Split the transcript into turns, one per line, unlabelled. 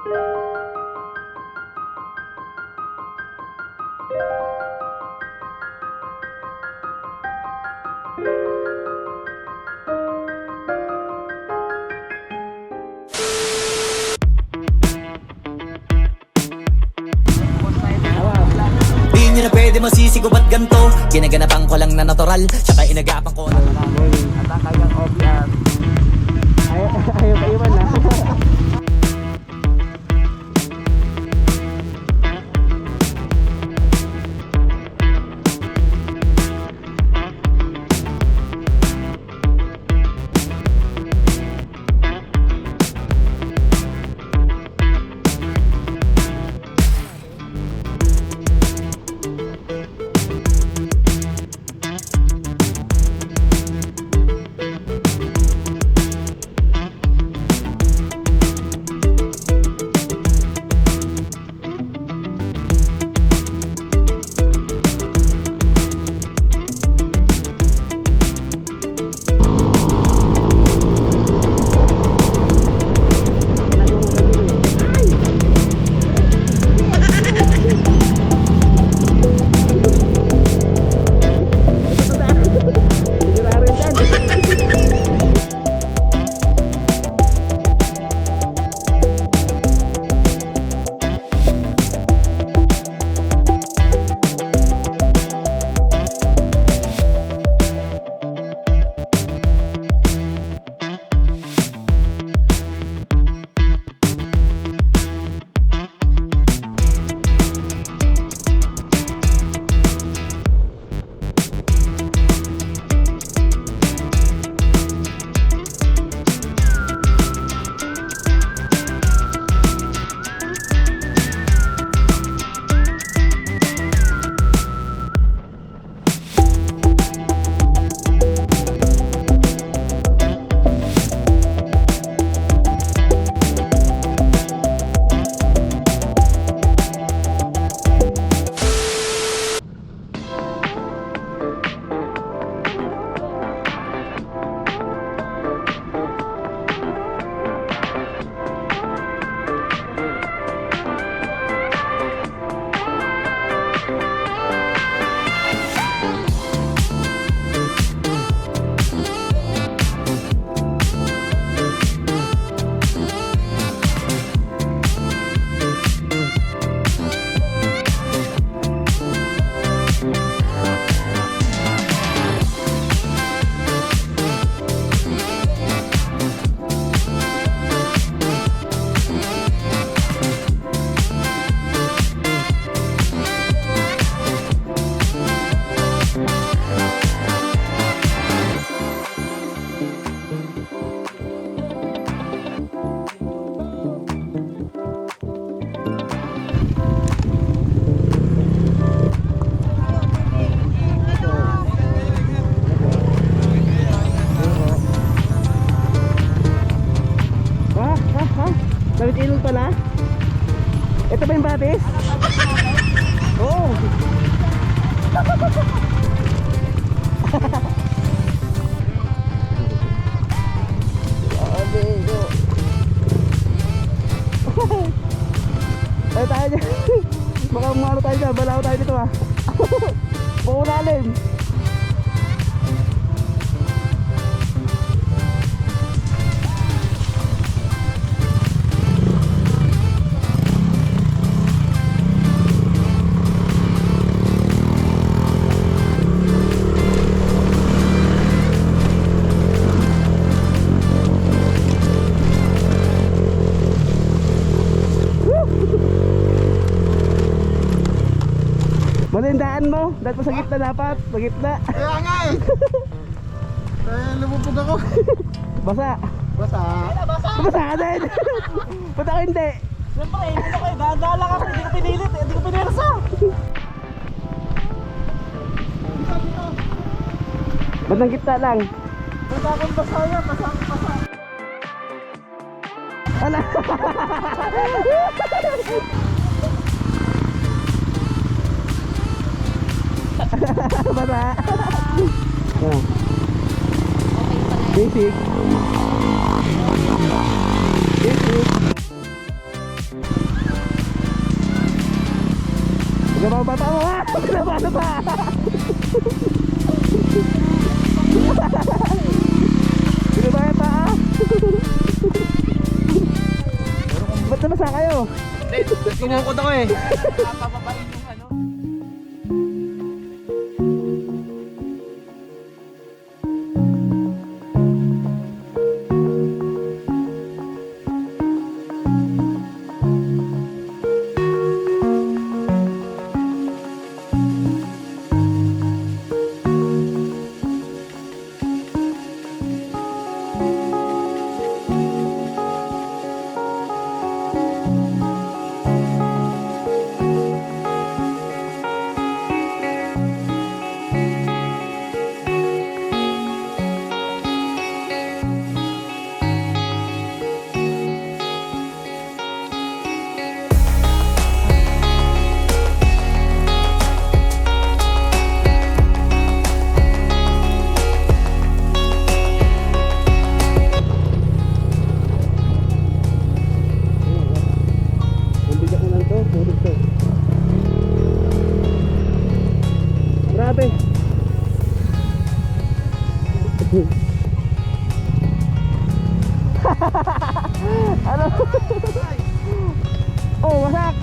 Di na pwede masisigo ba't ganto? Ginaganapan ko lang na natural, tsaka inagapan ko na
Ataka yung OPR. Ayaw pa iwan na. Lawit ilog pala? Ito ba yung batis? Oo. Tayo tayo dyan. Baka umano tayo dyan. Balaw tayo dito ah. Paunalim. Malindaan mo, dahil pa sa gitna dapat, sa gitna.
Kaya nga eh. Lumubog ako.
Basa.
Basa.
Basa din. Ba't ako hindi?
Siyempre, hindi ko kayo. Dadala ka. Hindi ko pinilit. Hindi ko pinirasa.
Ba't ang gitna lang?
Basa akong basa yan. Basa akong basa.
Ala. Basa. Oh. Basic. Basic. Gababata mo ha! Gababata pa! Gababata ha! Ba't nabasa kayo?
Kumukot ako eh.
Bibigyan ko lang to, pulog to. Grabe. Ano? Oh, wasak.